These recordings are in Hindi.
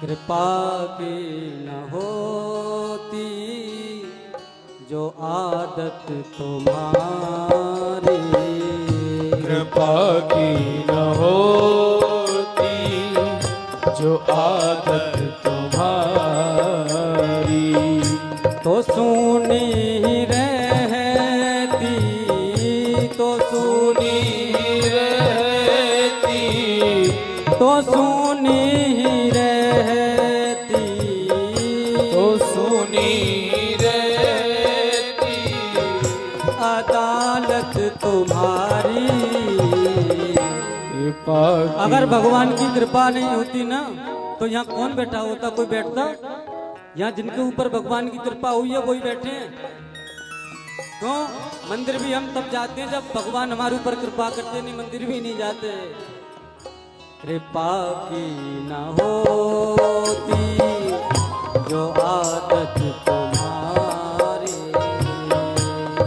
कृपा की न होती जो आदत तुम्हारी, कृपा की न होती जो आदत तुम्हारी, तो सुनी ही रहती, तो सुनी रहती, तो सुनी ही रहती, तो सुनी रहती अदालत तुम्हारी। कृपा अगर भगवान की कृपा नहीं होती ना तो यहाँ कौन बैठा होता? कोई बैठता? यहाँ जिनके ऊपर भगवान की कृपा हुई है वही बैठे हैं। तो मंदिर भी हम तब जाते हैं जब भगवान हमारे ऊपर कृपा करते, नहीं मंदिर भी नहीं जाते। कृपा की न होती जो आदत तुम्हारी,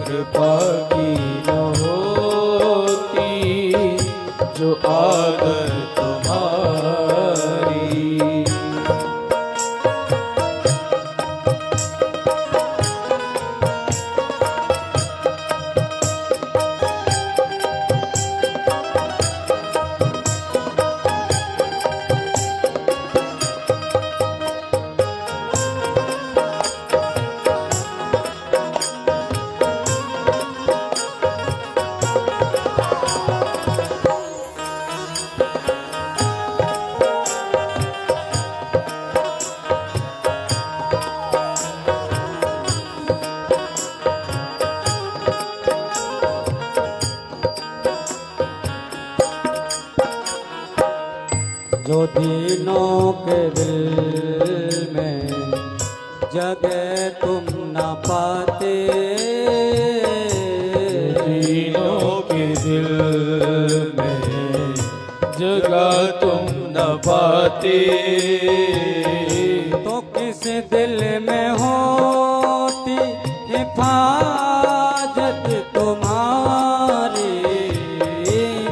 कृपा की न होती जो आदत तुम्हारी, जो दीनों के दिल में जगह तुम न पाते, दीनों के दिल में जगह तुम न पाते, तो किस दिल में होती हिफाजत तुम्हारी,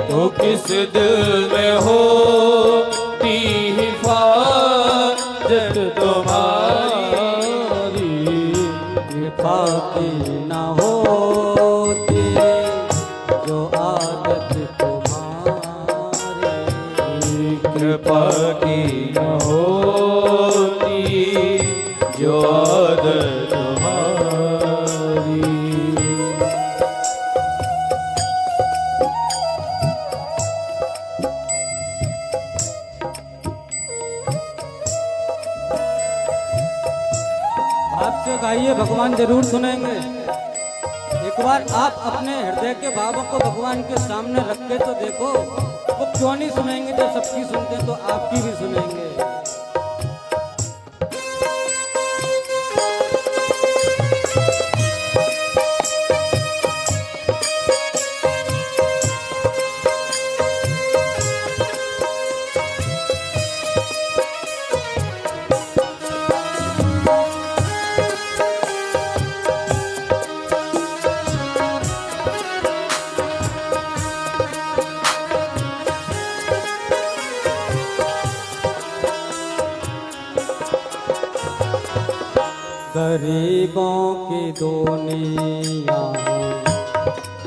तो किस दिल में होती हिफाजत तुम्हारी, कृपा की न होती जो आदत तुम्हारी, कृपा की न होती जो आदत तुम्हारी। आपसे गाइए, भगवान जरूर सुनेंगे। एक बार आप अपने हृदय के भावों को भगवान के सामने रख के तो देखो, वो क्यों नहीं सुनेंगे? जब सबकी सुनते हैं तो आपकी भी सुनेंगे। गरीबों की दुनिया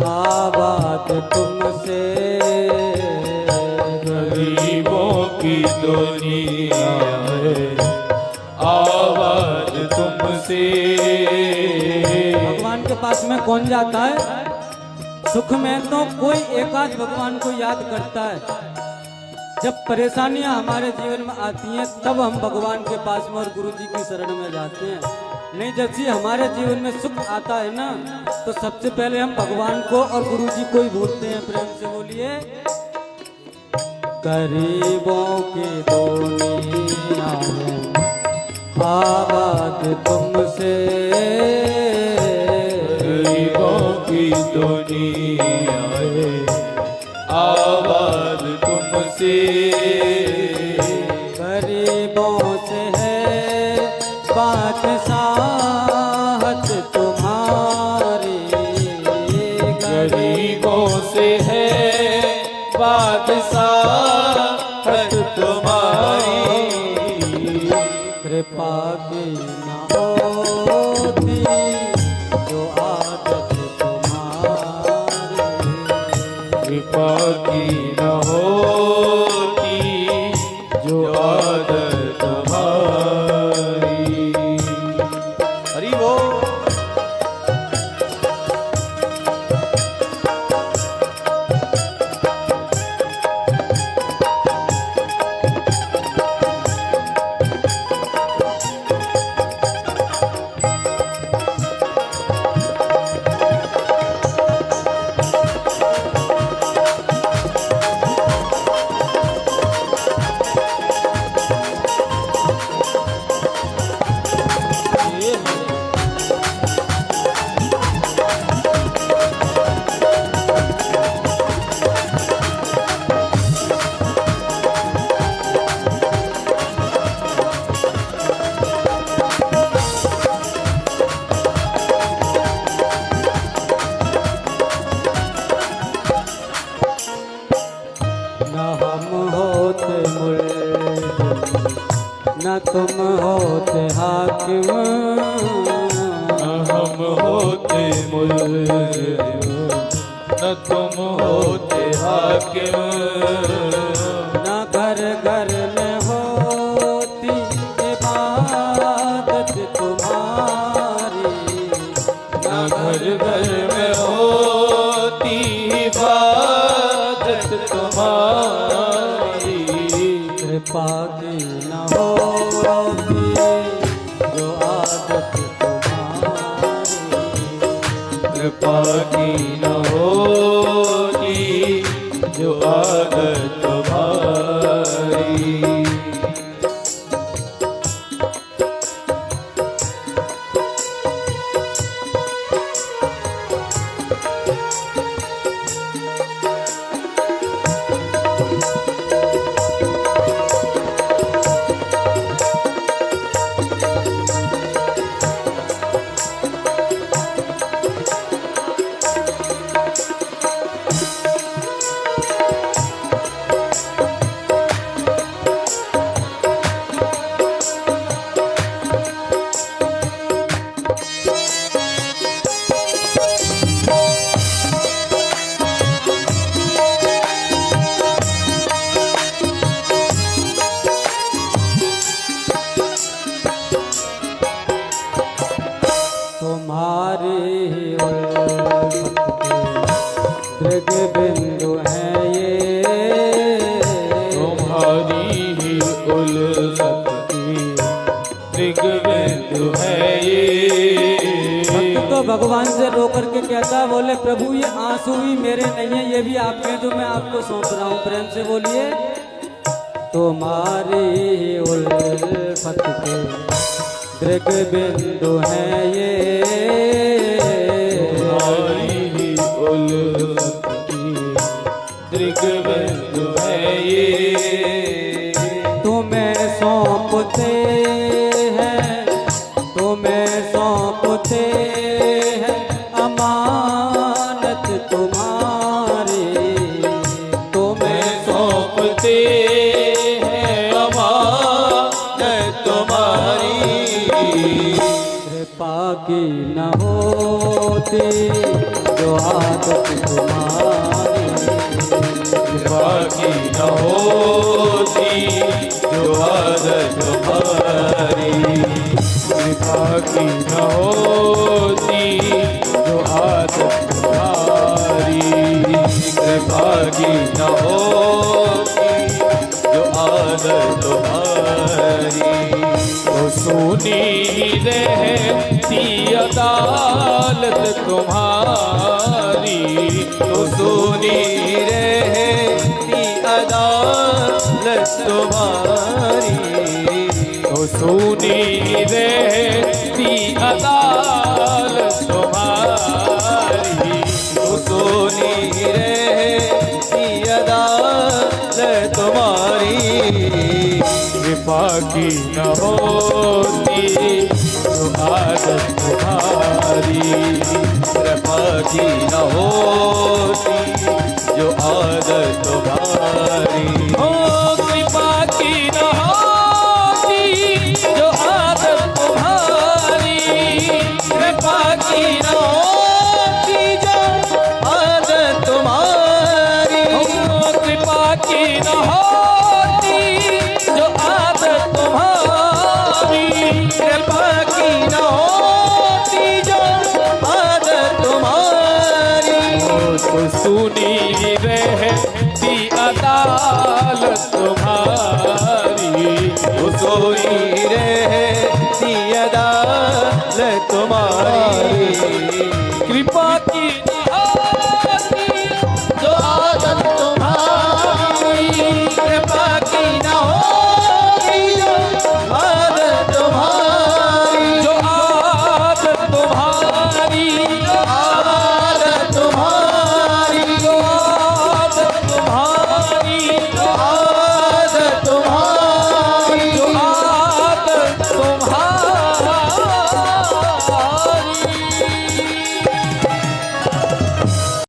आबाद तुमसे, गरीबों की दुनिया है आवाज तुमसे, भगवान के पास में कौन जाता है? सुख में तो कोई एकाध भगवान को याद करता है। जब परेशानियां हमारे जीवन में आती हैं तब हम भगवान के पास में और गुरु जी की शरण में जाते हैं। नहीं, जब से हमारे जीवन में सुख आता है ना तो सबसे पहले हम भगवान को और गुरु जी को ही भूलते हैं। प्रेम से बोलिए। गरीबों की दुनिया में आबाद तुमसे, गरीबों की दुनिया है आवाज तुमसे, गरीबों से है बादशाहत तुम्हारी, गरीबों से है बादशाहत तुम्हारी, कृपा की न होती जो आदत तुम्हारी। कृपा की न होती जो आदत हमारी। हरि बोल। न तुम होते हाकिम, न हम होते मुल्ज़िम, न तुम होते हाकिम, न घर घर में होती इबादत तुम्हारी। न घर घर में होती इबादत तुम्हारी। कृपा की न होती जो आदत तुम्हारी। कृपा की न होती जो आदत तुम्हारी। तुम्हारी ही दृग बिंदु है ये। तुम्हारी ही उल्फत की दृग बिंदु है ये। भक्त तो भगवान से रो करके कहता, बोले प्रभु ये आंसू भी मेरे नहीं है, ये भी आपके हैं जो मैं आपको सौंप रहा हूँ। प्रेम से बोलिए। तुम्हारी ही उल्फत के दृग बिंदु है ये। तुम्हारी ही उल्फत की दृग बिंदु है ये। तुम्हें सौंपते हैं, तुम्हें सौंपते हैं अमानत तुम्हारी। तुम्हें सौंपते हैं अमानत तुम्हारी। कृपा की न होती जो आदत तुम्हारी। कृपा की न होती जो आदत तुम्हारी। कृपा की न होती जो आदत तुम्हारी। कृपा की न होती जो आदत तुम्हारी। तो सुनी रहती अदालत तुम्हारी। तो सुनी रहती अदालत तुम्हारी। तो सुनी रहती अदालत तुम्हारी। तो सुनी रहती अदालत तुम्हारी। कृपा की न होती जो आदत तुम्हारी। कृपा की न होती जो आदत तुम्हारी। ओ कृपा की न होती जो की न होती जो आदत तुम्हारी, कृपा की न होती जो आदत तुम्हारी, तो सुनी रहती अदालत तुम्हारी, वो सोई रहती अदालत तुम्हारी। कृपा